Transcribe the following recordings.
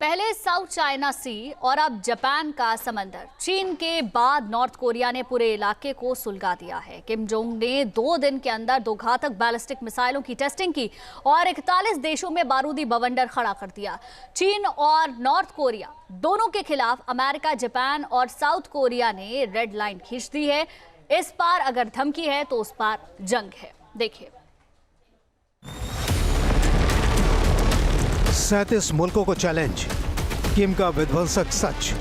पहले south China सी और अब जापान का समंदर। चीन के बाद नॉर्थ कोरिया ने पूरे इलाके को सुलगा दिया है। किम जोंग ने 2 दिन के अंदर 2 घातक बैलिस्टिक मिसाइलों की टेस्टिंग की और 41 देशों में बारूदी बवंडर खड़ा कर दिया। चीन और नॉर्थ कोरिया दोनों के खिलाफ अमेरिका, जापान और साउथ कोरिया ने रेड लाइन खींच दी है। इस पार अगर धमकी है तो उस पार जंग है। देखिए, 37 मुल्कों को चैलेंज, किम का विध्वंसक सच।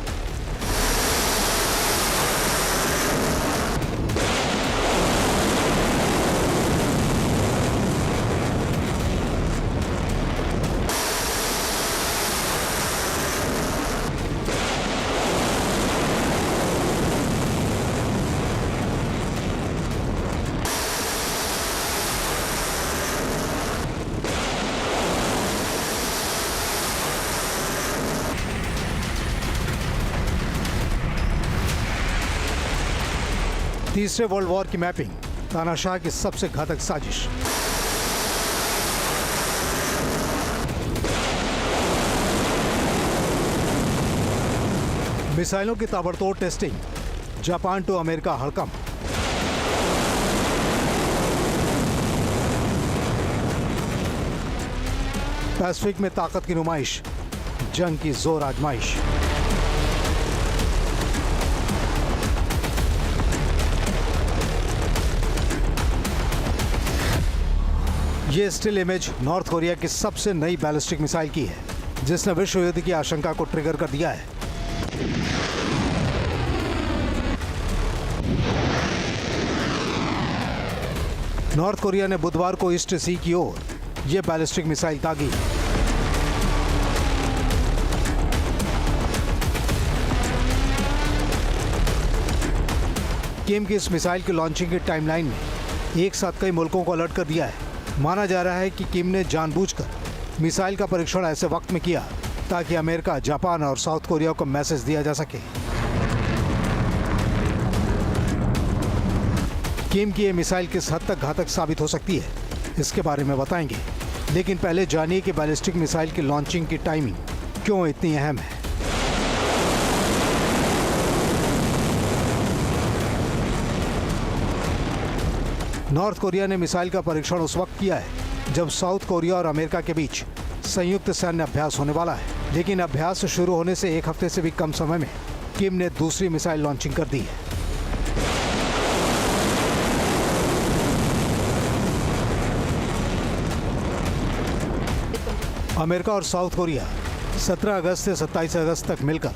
तीसरे वर्ल्ड वॉर की मैपिंग, तानाशाह की सबसे घातक साजिश। मिसाइलों की ताबड़तोड़ टेस्टिंग, जापान टू अमेरिका हड़कंप। पैसिफिक में ताकत की नुमाइश, जंग की जोर आजमाइश। ये स्टिल इमेज नॉर्थ कोरिया की सबसे नई बैलिस्टिक मिसाइल की है, जिसने विश्व युद्ध की आशंका को ट्रिगर कर दिया है। नॉर्थ कोरिया ने बुधवार को ईस्ट सी की ओर यह बैलिस्टिक मिसाइल दागी। किम की इस मिसाइल की लॉन्चिंग की टाइमलाइन में एक साथ कई मुल्कों को अलर्ट कर दिया है। माना जा रहा है कि किम ने जानबूझकर मिसाइल का परीक्षण ऐसे वक्त में किया ताकि अमेरिका, जापान और साउथ कोरिया को मैसेज दिया जा सके। किम की यह मिसाइल किस हद तक घातक साबित हो सकती है, इसके बारे में बताएंगे, लेकिन पहले जानिए कि बैलिस्टिक मिसाइल की लॉन्चिंग की टाइमिंग क्यों इतनी अहम है। नॉर्थ कोरिया ने मिसाइल का परीक्षण उस वक्त किया है जब साउथ कोरिया और अमेरिका के बीच संयुक्त सैन्य अभ्यास होने वाला है, लेकिन अभ्यास शुरू होने से एक हफ्ते से भी कम समय में किम ने दूसरी मिसाइल लॉन्चिंग कर दी है। अमेरिका और साउथ कोरिया 17 अगस्त से 27 अगस्त तक मिलकर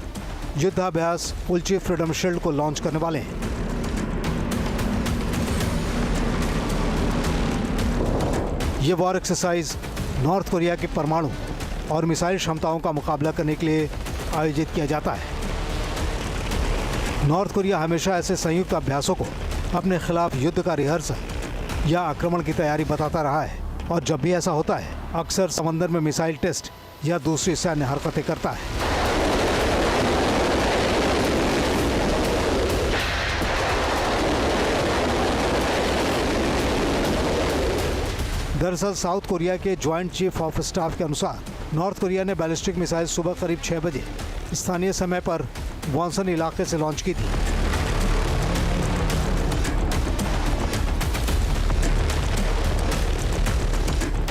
युद्धाभ्यास उल्ची फ्रीडम शील्ड को लॉन्च करने वाले हैं। ये वॉर एक्सरसाइज नॉर्थ कोरिया की परमाणु और मिसाइल क्षमताओं का मुकाबला करने के लिए आयोजित किया जाता है। नॉर्थ कोरिया हमेशा ऐसे संयुक्त अभ्यासों को अपने खिलाफ युद्ध का रिहर्सल या आक्रमण की तैयारी बताता रहा है, और जब भी ऐसा होता है अक्सर समंदर में मिसाइल टेस्ट या दूसरी सैन्य हरकतें करता है। दरअसल साउथ कोरिया के ज्वाइंट चीफ ऑफ स्टाफ के अनुसार नॉर्थ कोरिया ने बैलिस्टिक मिसाइल सुबह करीब 6 बजे स्थानीय समय पर वॉन्सन इलाके से लॉन्च की थी।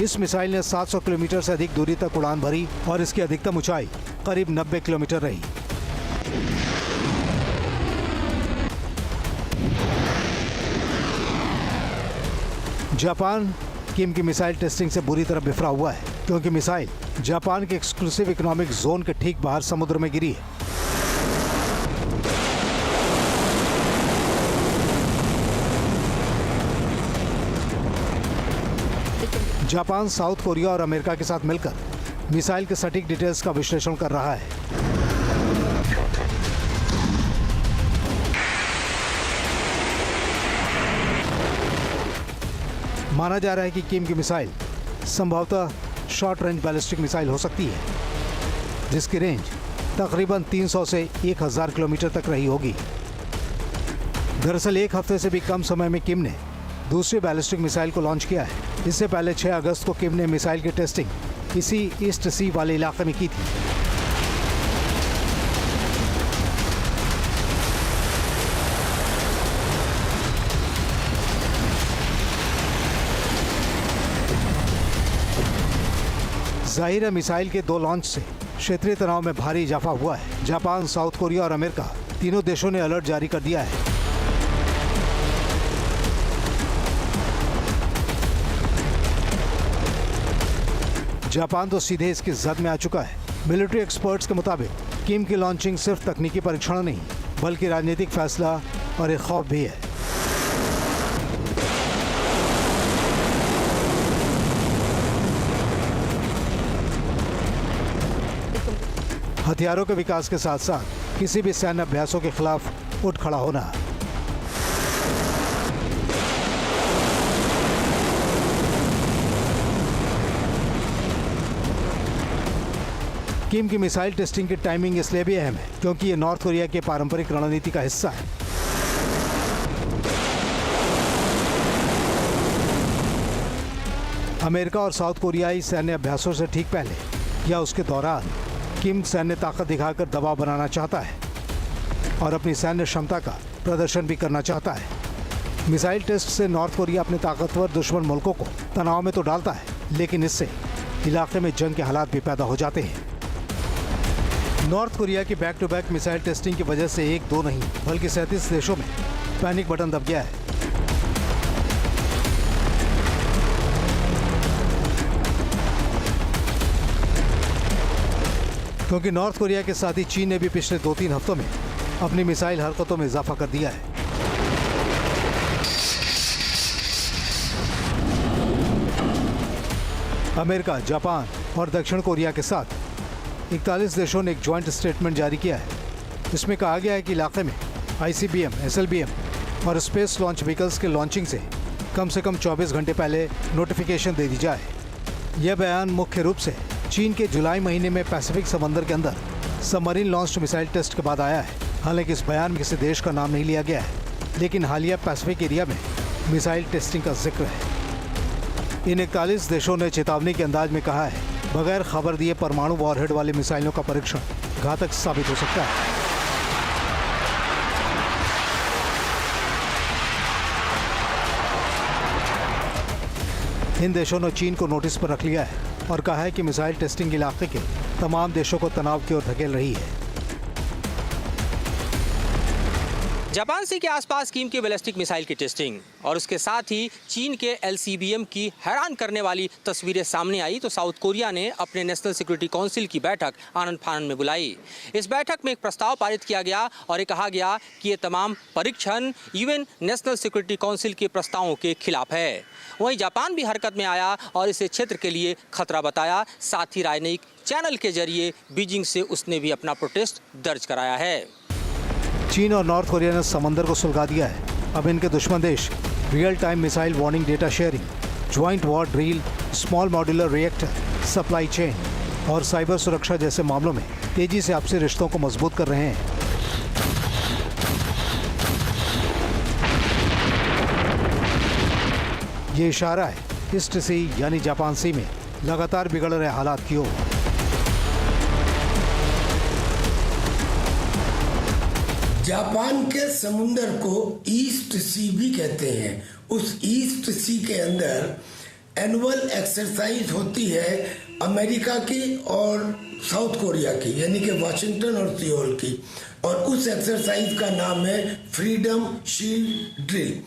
इस मिसाइल ने 700 किलोमीटर से अधिक दूरी तक उड़ान भरी और इसकी अधिकतम ऊंचाई करीब 90 किलोमीटर रही। जापान किम की मिसाइल टेस्टिंग से बुरी तरह बिफरा हुआ है, क्योंकि मिसाइल जापान के एक्सक्लूसिव इकोनॉमिक जोन के ठीक बाहर समुद्र में गिरी है। जापान साउथ कोरिया और अमेरिका के साथ मिलकर मिसाइल के सटीक डिटेल्स का विश्लेषण कर रहा है। माना जा रहा है कि किम की मिसाइल संभवतः शॉर्ट रेंज बैलिस्टिक मिसाइल हो सकती है, जिसकी रेंज तकरीबन 300 से 1000 किलोमीटर तक रही होगी। दरअसल एक हफ्ते से भी कम समय में किम ने दूसरी बैलिस्टिक मिसाइल को लॉन्च किया है। इससे पहले 6 अगस्त को किम ने मिसाइल की टेस्टिंग इसी ईस्ट सी वाले इलाके में की थी। जाहिर है मिसाइल के 2 लॉन्च से क्षेत्रीय तनाव में भारी इजाफा हुआ है। जापान, साउथ कोरिया और अमेरिका तीनों देशों ने अलर्ट जारी कर दिया है। जापान तो सीधे इसकी जद में आ चुका है। मिलिट्री एक्सपर्ट्स के मुताबिक किम की लॉन्चिंग सिर्फ तकनीकी परीक्षण नहीं बल्कि राजनीतिक फैसला और एक खौफ भी है। हथियारों के विकास के साथ साथ किसी भी सैन्य अभ्यासों के खिलाफ उठ खड़ा होना। किम की मिसाइल टेस्टिंग की टाइमिंग इसलिए भी अहम है क्योंकि ये नॉर्थ कोरिया के पारंपरिक रणनीति का हिस्सा है। अमेरिका और साउथ कोरियाई सैन्य अभ्यासों से ठीक पहले या उसके दौरान किम सैन्य ताकत दिखाकर दबाव बनाना चाहता है और अपनी सैन्य क्षमता का प्रदर्शन भी करना चाहता है। मिसाइल टेस्ट से नॉर्थ कोरिया अपने ताकतवर दुश्मन मुल्कों को तनाव में तो डालता है, लेकिन इससे इलाके में जंग के हालात भी पैदा हो जाते हैं। नॉर्थ कोरिया की back to back missile testing की वजह से 1-2 नहीं बल्कि 37 देशों में पैनिक बटन दब गया है। क्योंकि नॉर्थ कोरिया के साथ ही चीन ने भी पिछले 2-3 हफ्तों में अपनी मिसाइल हरकतों में इजाफा कर दिया है। अमेरिका, जापान और दक्षिण कोरिया के साथ 41 देशों ने एक ज्वाइंट स्टेटमेंट जारी किया है। इसमें कहा गया है कि इलाके में ICBM, SLBM और स्पेस लॉन्च व्हीकल्स के लॉन्चिंग से कम 24 घंटे पहले नोटिफिकेशन दे दी जाए। यह बयान मुख्य रूप से चीन के जुलाई महीने में पैसिफिक समंदर के अंदर सबमरीन लॉन्च्ड मिसाइल टेस्ट के बाद आया है। हालांकि इस बयान में किसी देश का नाम नहीं लिया गया है, लेकिन हालिया पैसिफिक एरिया में मिसाइल टेस्टिंग का जिक्र है। इन 41 देशों ने चेतावनी के अंदाज में कहा है, बगैर खबर दिए परमाणु वॉरहेड वाली मिसाइलों का परीक्षण घातक साबित हो सकता है। इन देशों ने चीन को नोटिस पर रख लिया है और कहा है कि मिसाइल टेस्टिंग इलाके के तमाम देशों को तनाव की ओर धकेल रही है। जापान सी के आसपास किम की बैलिस्टिक मिसाइल की टेस्टिंग और उसके साथ ही चीन के LCBM की हैरान करने वाली तस्वीरें सामने आई तो साउथ कोरिया ने अपने नेशनल सिक्योरिटी काउंसिल की बैठक आनंद फानंद में बुलाई। इस बैठक में एक प्रस्ताव पारित किया गया और ये कहा गया कि ये तमाम परीक्षण UN नेशनल सिक्योरिटी काउंसिल के प्रस्तावों के खिलाफ है। वहीं जापान भी हरकत में आया और इसे क्षेत्र के लिए खतरा बताया। साथ ही राजनयिक चैनल के जरिए बीजिंग से उसने भी अपना प्रोटेस्ट दर्ज कराया है। चीन और नॉर्थ कोरिया ने समंदर को सुलगा दिया है। अब इनके दुश्मन देश real time missile warning data sharing, joint war drill, small modular reactor, supply chain और साइबर सुरक्षा जैसे मामलों में तेजी से आपसी रिश्तों को मजबूत कर रहे हैं। ये इशारा है ईस्ट सी यानी जापान सी में लगातार बिगड़ रहे हालात की ओर। जापान के समुंदर को ईस्ट सी भी कहते हैं। उस ईस्ट सी के अंदर एनुअल एक्सरसाइज होती है अमेरिका की और साउथ कोरिया की, यानी कि वाशिंगटन और सियोल की, और उस एक्सरसाइज का नाम है freedom shield drill.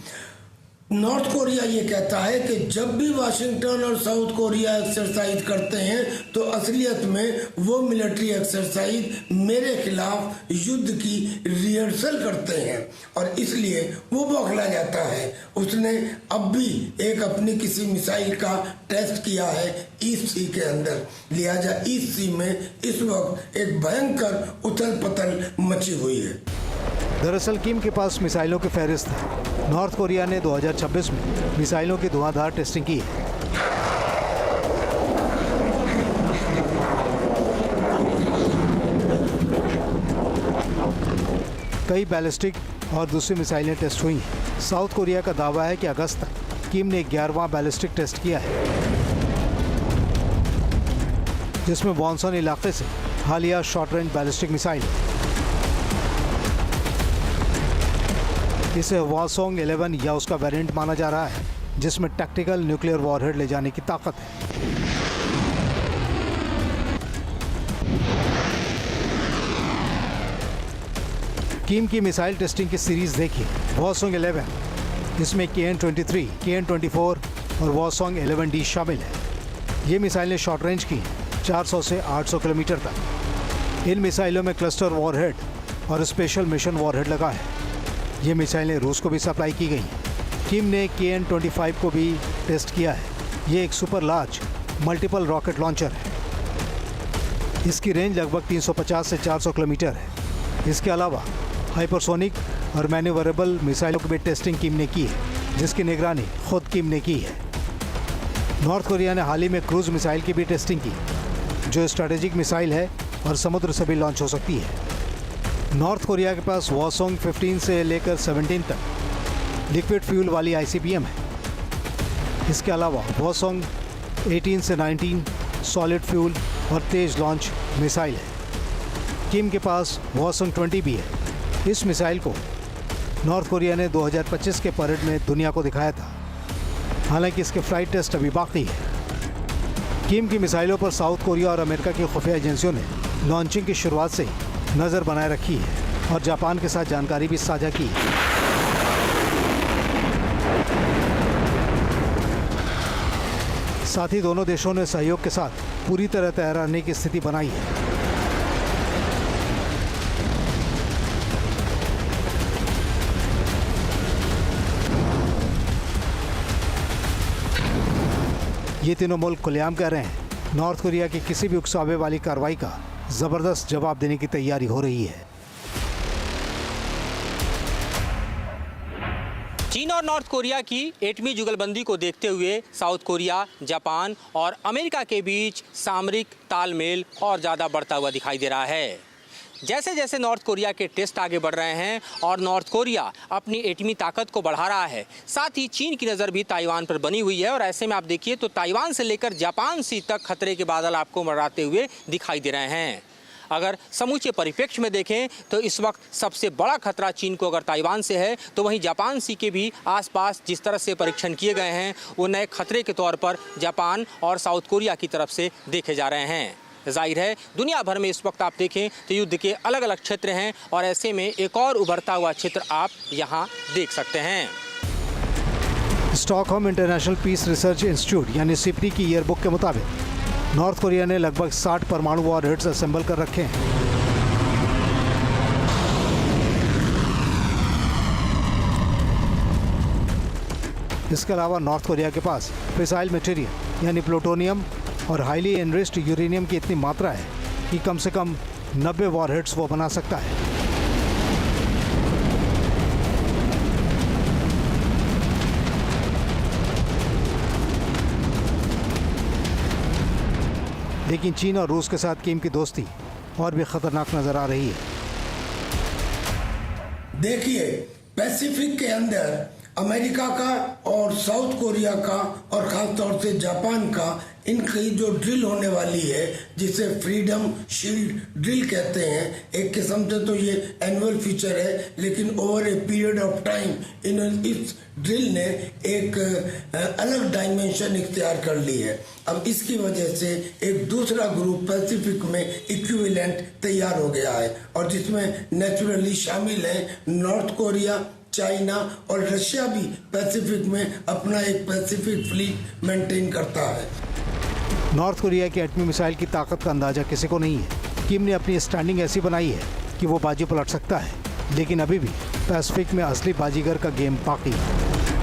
North Korea ये कहता है कि जब भी वाशिंगटन और साउथ कोरिया एक्सरसाइज करते हैं तो असलियत में वो मिलिट्री एक्सरसाइज मेरे खिलाफ युद्ध की रिहर्सल करते हैं और इसलिए वो बौखला जाता है। उसने अब भी एक अपनी किसी मिसाइल का टेस्ट किया है ईस्ट सी के अंदर, लिहाजा ईस्ट सी में इस वक्त एक भयंकर उथल पुथल मची हुई है। दरअसल किम के पास मिसाइलों की फहरिस्त है। नॉर्थ कोरिया ने 2026 में मिसाइलों की धुआंधार टेस्टिंग की है। कई बैलिस्टिक और दूसरी मिसाइलें टेस्ट हुई हैं। साउथ कोरिया का दावा है कि अगस्त तक किम ने 11वां बैलिस्टिक टेस्ट किया है, जिसमें वॉनसन इलाके से हालिया शॉर्ट रेंज बैलिस्टिक मिसाइल, इसे हवासोंग 11 या उसका वेरिएंट माना जा रहा है, जिसमें टैक्टिकल न्यूक्लियर वॉरहेड ले जाने की ताकत है। किम की मिसाइल टेस्टिंग की सीरीज देखिए, वॉसोंग 11, इसमें KN-23, KN-24 और वॉसोंग 11D शामिल है। ये मिसाइलें शॉर्ट रेंज की हैं, 400 से 800 किलोमीटर तक। इन मिसाइलों में क्लस्टर वॉरहेड और स्पेशल मिशन वॉरहेड लगा है। ये मिसाइलें रूस को भी सप्लाई की गई हैं। किम ने KN-25 को भी टेस्ट किया है। ये एक super large multiple rocket launcher है। इसकी रेंज लगभग 350 से 400 किलोमीटर है। इसके अलावा हाइपरसोनिक और मैन्यूवरेबल मिसाइलों की भी टेस्टिंग किम ने की है, जिसकी निगरानी खुद किम ने की है। नॉर्थ कोरिया ने हाल ही में क्रूज मिसाइल की भी टेस्टिंग की, जो स्ट्रैटेजिक मिसाइल है और समुद्र से भी लॉन्च हो सकती है। नॉर्थ कोरिया के पास वॉसोंग 15 से लेकर 17 तक लिक्विड फ्यूल वाली ICBM है। इसके अलावा वॉसोंग 18 से 19 सॉलिड फ्यूल और तेज लॉन्च मिसाइल है। किम के पास वॉसोंग 20 भी है। इस मिसाइल को नॉर्थ कोरिया ने 2025 के परेड में दुनिया को दिखाया था। हालांकि इसके फ्लाइट टेस्ट अभी बाकी है। किम की मिसाइलों पर साउथ कोरिया और अमेरिका की खुफिया एजेंसियों ने लॉन्चिंग की शुरुआत से ही नज़र बनाए रखी है और जापान के साथ जानकारी भी साझा की है। साथ ही दोनों देशों ने सहयोग के साथ पूरी तरह तैयार रहने की स्थिति बनाई है। ये तीनों मुल्क खुलेआम कह रहे हैं, नॉर्थ कोरिया की किसी भी उकसावे वाली कार्रवाई का जबरदस्त जवाब देने की तैयारी हो रही है। चीन और नॉर्थ कोरिया की एटमी जुगलबंदी को देखते हुए साउथ कोरिया, जापान और अमेरिका के बीच सामरिक तालमेल और ज़्यादा बढ़ता हुआ दिखाई दे रहा है। जैसे जैसे नॉर्थ कोरिया के टेस्ट आगे बढ़ रहे हैं और नॉर्थ कोरिया अपनी एटमी ताकत को बढ़ा रहा है, साथ ही चीन की नज़र भी ताइवान पर बनी हुई है। और ऐसे में आप देखिए तो ताइवान से लेकर जापान सी तक खतरे के बादल आपको मंडराते हुए दिखाई दे रहे हैं। अगर समूचे परिप्रेक्ष्य में देखें तो इस वक्त सबसे बड़ा खतरा चीन को अगर ताइवान से है, तो वहीं जापान सी के भी आसपास जिस तरह से परीक्षण किए गए हैं, वो नए खतरे के तौर पर जापान और साउथ कोरिया की तरफ से देखे जा रहे हैं। जाहिर है दुनिया भर में इस वक्त आप देखें तो युद्ध के अलग अलग क्षेत्र हैं और ऐसे में एक और उभरता हुआ क्षेत्र आप यहाँ देख सकते हैं। Stockholm International Peace Research Institute यानी SIPRI की ईयरबुक के मुताबिक नॉर्थ कोरिया ने लगभग 60 परमाणु वॉरहेड्स असेंबल कर रखे हैं। इसके अलावा नॉर्थ कोरिया के पास फिसाइल मटेरियल यानी प्लूटोनियम और हाईली एनरिच्ड यूरेनियम की इतनी मात्रा है कि कम से कम 90 वॉरहेड्स वो बना सकता है। लेकिन चीन और रूस के साथ किम की दोस्ती और भी खतरनाक नजर आ रही है। देखिए, पैसिफिक के अंदर अमेरिका का और साउथ कोरिया का और खास तौर से जापान का इनकी जो ड्रिल होने वाली है, जिसे फ्रीडम शील्ड ड्रिल कहते हैं, एक किस्म से तो ये एनुअल फीचर है, लेकिन over a period of time इस ड्रिल ने एक अलग डायमेंशन इख्तियार कर ली है। अब इसकी वजह से एक दूसरा ग्रुप पैसिफिक में इक्विवेलेंट तैयार हो गया है और जिसमें नेचुरली शामिल है नॉर्थ कोरिया, चाइना और रशिया भी पैसिफिक में अपना एक पैसिफिक फ्लीट मेंटेन करता है। नॉर्थ कोरिया की एटमी मिसाइल की ताकत का अंदाजा किसी को नहीं है। किम ने अपनी स्टैंडिंग ऐसी बनाई है कि वो बाजी पलट सकता है, लेकिन अभी भी पैसिफिक में असली बाजीगर का गेम बाकी है।